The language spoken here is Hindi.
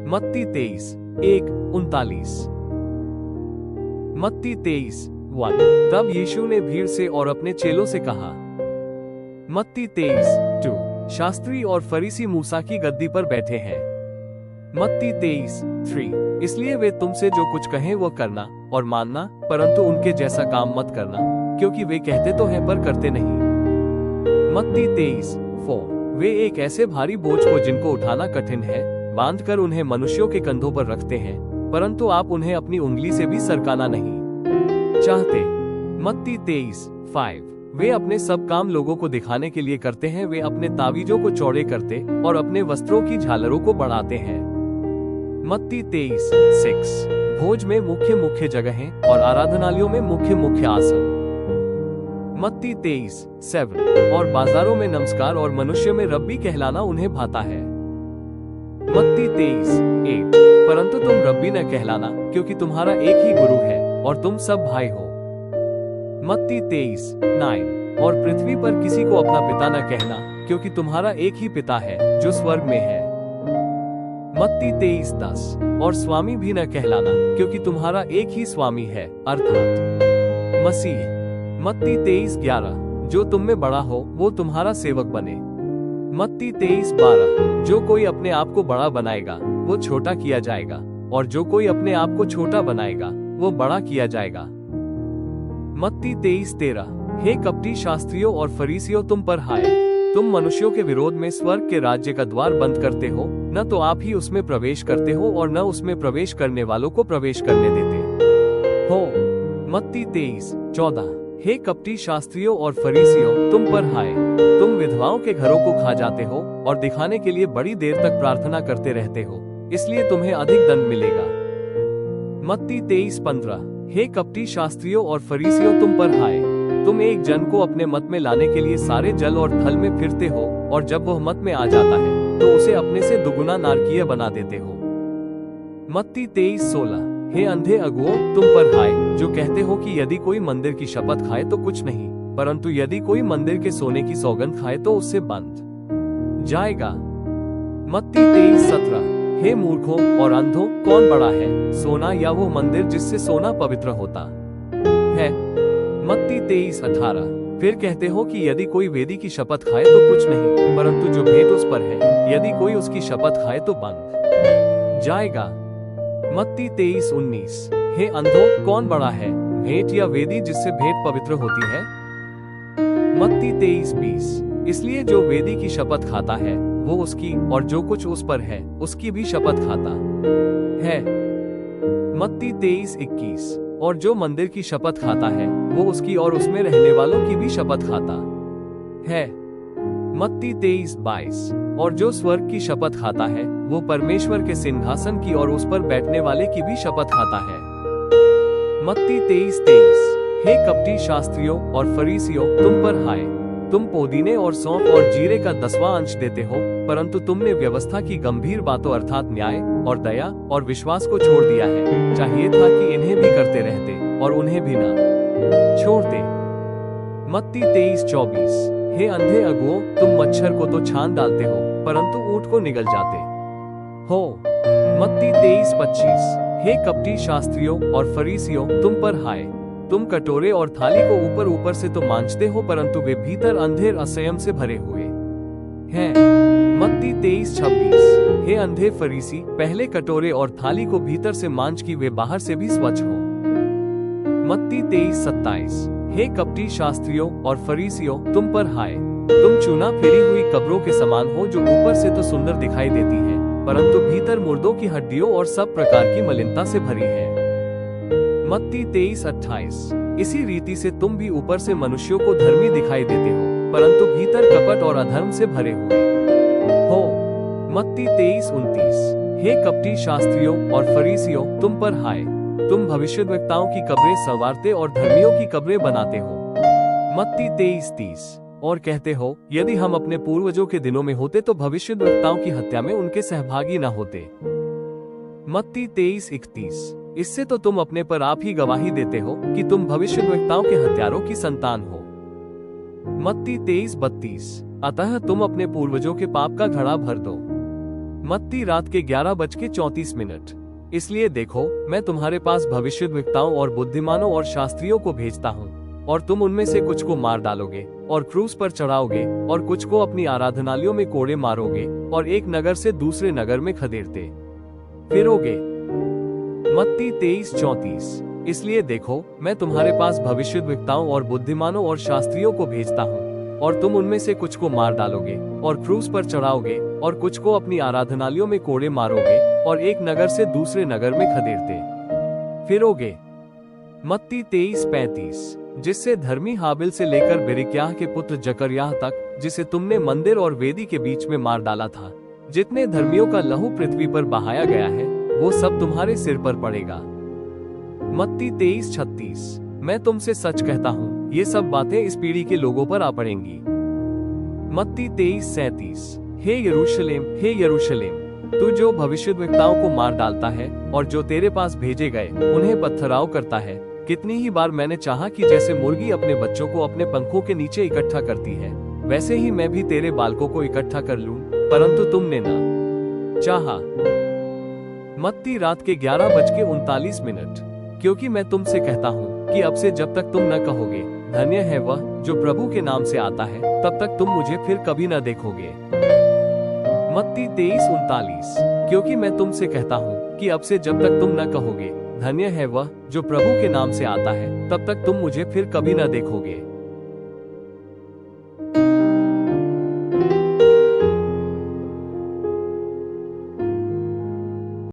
मत्ती 23:1-39। मत्ती 23:1। तब यीशु ने भीड़ से और अपने चेलों से कहा। मत्ती 23:2। शास्त्री और फरीसी मूसा की गद्दी पर बैठे हैं। मत्ती 23:3। इसलिए वे तुमसे जो कुछ कहें वो करना और मानना, परंतु उनके जैसा काम मत करना, क्योंकि वे कहते तो हैं पर करते नहीं। मत्ती 23:4। वे एक ऐसे भारी बोझ को जिनको उठाना कठिन है बांधकर उन्हें मनुष्यों के कंधों पर रखते हैं, परंतु आप उन्हें अपनी उंगली से भी सरकाना नहीं चाहते। मत्ती 23:5। वे अपने सब काम लोगों को दिखाने के लिए करते हैं। वे अपने तावीजों को चौड़े करते और अपने वस्त्रों की झालरों को बढ़ाते हैं। मत्ती 23:6। भोज में मुख्य मुख्य जगहें और आराधनालयों में मुख्य मुख्य आसन। मत्ती 23:7। और बाजारों में नमस्कार और मनुष्य में रब्बी कहलाना उन्हें भाता है। मत्ती 23:8। परंतु तुम रब्बी न कहलाना, क्योंकि तुम्हारा एक ही गुरु है और तुम सब भाई हो। मत्ती 23:9। और पृथ्वी पर किसी को अपना पिता न कहना, क्योंकि तुम्हारा एक ही पिता है जो स्वर्ग में है। मत्ती 23:10। और स्वामी भी न कहलाना, क्योंकि तुम्हारा एक ही स्वामी है, अर्थात मसीह। मत्ती 23:11। जो तुम में बड़ा हो वो तुम्हारा सेवक बने। मत्ती 23:12। जो कोई अपने आप को बड़ा बनाएगा वो छोटा किया जाएगा, और जो कोई अपने आप को छोटा बनाएगा वो बड़ा किया जाएगा। मत्ती 23:13। हे कपटी शास्त्रियों और फरीसियों, तुम पर हाय, तुम मनुष्यों के विरोध में स्वर्ग के राज्य का द्वार बंद करते हो, न तो आप ही उसमें प्रवेश करते हो और न उसमें प्रवेश करने वालों को प्रवेश करने देते हो। मत्ती 23:14। हे कपटी शास्त्रियों और फरीसियों, तुम पर हाय, तुम विधवाओं के घरों को खा जाते हो और दिखाने के लिए बड़ी देर तक प्रार्थना करते रहते हो, इसलिए तुम्हें अधिक दंड मिलेगा। मत्ती 23:15। हे कपटी शास्त्रियों और फरीसियों, तुम पर हाय, तुम एक जन को अपने मत में लाने के लिए सारे जल और थल में फिरते हो, और जब वह मत में आ जाता है तो उसे अपने से दुगुना नारकीय बना देते हो। मत्ती 23:16। हे अंधे अगुओं, तुम पर हाय, जो कहते हो कि यदि कोई मंदिर की शपथ खाए तो कुछ नहीं, परंतु यदि कोई मंदिर के सोने की सौगंध खाए तो उससे बंध जाएगा। मत्ती 23:17। हे मूर्खों और अंधों, कौन बड़ा है, सोना या वो मंदिर जिससे सोना पवित्र होता है? मत्ती 23:18। फिर कहते हो कि यदि कोई वेदी की शपथ खाए तो कुछ नहीं, परंतु जो भेंट उस पर है, यदि कोई उसकी शपथ खाए तो बंध जाएगा। मत्ती 23:19। हे अंधों, कौन बड़ा है, भेंट या वेदी जिससे भेंट पवित्र होती है? मत्ती 23:20। इसलिए जो वेदी की शपथ खाता है वो उसकी, और जो कुछ उस पर है उसकी भी शपथ खाता है। मत्ती 23:21। और जो मंदिर की शपथ खाता है वो उसकी और उसमें रहने वालों की भी शपथ खाता है। मत्ती 23:22। और जो स्वर्ग की शपथ खाता है वो परमेश्वर के सिंहासन की और उस पर बैठने वाले की भी शपथ खाता है। मत्ती 23:23। हे कपटी शास्त्रियों और फरीसियों, तुम पर हाय, तुम पुदीने और सौंफ और जीरे का 10वां अंश देते हो, परंतु तुमने व्यवस्था की गंभीर बातों अर्थात न्याय और दया और विश्वास को छोड़ दिया है। चाहिए था कि इन्हें भी करते रहते और उन्हें भी ना छोड़ते। मत्ती 23:24। हे अंधे अगुओं, तुम मच्छर को तो छान डालते हो, परंतु ऊंट को निगल जाते हो। मत्ती 23:25। हे कपटी शास्त्रियों और फरीसियों, तुम पर हाय, तुम कटोरे और थाली को ऊपर ऊपर से तो मांजते हो, परंतु वे भीतर अंधेर असंयम से भरे हुए हैं। मत्ती 23:26। हे अंधे फरीसी, पहले कटोरे और थाली को भीतर से मांज की वे बाहर से भी स्वच्छ हो। मत्ती 23:27। हे कपटी शास्त्रियों और फरीसियों, तुम पर हाय, तुम चूना फेरी हुई कब्रों के समान हो, जो ऊपर से तो सुंदर दिखाई देती हैं, परंतु भीतर मुर्दों की हड्डियों और सब प्रकार की मलिनता से भरी है। मत्ती 23:28। इसी रीति से तुम भी ऊपर से मनुष्यों को धर्मी दिखाई देते हो, परंतु भीतर कपट और अधर्म से भरे हुए हो। मत्ती 23:29। हे कपटी शास्त्रियों और फरीसियों, तुम पर हाय, तुम भविष्यद्वक्ताओं की कब्रें संवारते और धर्मियों की कब्रें बनाते हो। मत्ती 23:30। और कहते हो, यदि हम अपने पूर्वजों के दिनों में होते तो भविष्यद्वक्ताओं की हत्या में उनके सहभागी न होते। मत्ती 23:31। इससे तो तुम अपने पर आप ही गवाही देते हो कि तुम भविष्यद्वक्ताओं के हत्यारों की संतान हो। मत्ती 23:32। अतः तुम अपने पूर्वजों के पाप का घड़ा भर दो। मत्ती रात के 11:34। इसलिए देखो, मैं तुम्हारे पास भविष्यद्वक्ताओं और बुद्धिमानों और शास्त्रियों को भेजता हूँ, और तुम उनमें से कुछ को मार डालोगे और क्रूस पर चढ़ाओगे, और कुछ को अपनी आराधनालयों में कोड़े मारोगे, और एक नगर से दूसरे नगर में खदेड़ते फिरोगे। मत्ती 23:34। इसलिए देखो, मैं तुम्हारे पास भविष्यद्वक्ताओं और बुद्धिमानों और शास्त्रियों को भेजता हूँ, और तुम उनमें से कुछ को मार डालोगे और क्रूस पर चढ़ाओगे, और कुछ को अपनी आराधनालयों में कोड़े मारोगे, और एक नगर से दूसरे नगर में खदेड़ते फिरोगे। मत्ती 23:35। जिससे धर्मी हाबिल से लेकर बेरिक्याह के पुत्र जकरयाह तक, जिसे तुमने मंदिर और वेदी के बीच में मार डाला था, जितने धर्मियों का लहू पृथ्वी पर बहाया गया है, वो सब तुम्हारे सिर पर पड़ेगा। मत्ती 23:36। मैं तुमसे सच कहता हूँ, ये सब बातें इस पीढ़ी के लोगों पर आ पड़ेंगी। मत्ती 23:37। हे यरूशलेम, हे यरूशलेम, तू जो भविष्यद्वक्ताओं को मार डालता है और जो तेरे पास भेजे गए उन्हें पत्थराव करता है, कितनी ही बार मैंने चाहा कि जैसे मुर्गी अपने बच्चों को अपने पंखों के नीचे इकट्ठा करती है, वैसे ही मैं भी तेरे बालकों को इकट्ठा कर लूं, परंतु तुमने ना चाहा। मत्ती रात के 11:39। क्योंकि मैं तुमसे कहता हूँ कि अब से जब तक तुम न कहोगे, धन्य है वह जो प्रभु के नाम से आता है, तब तक तुम मुझे फिर कभी न देखोगे। मत्ती 23:39। क्योंकि मैं तुमसे कहता हूँ कि अब से जब तक तुम न कहोगे, धन्य है वह जो प्रभु के नाम से आता है, तब तक तुम मुझे फिर कभी न देखोगे।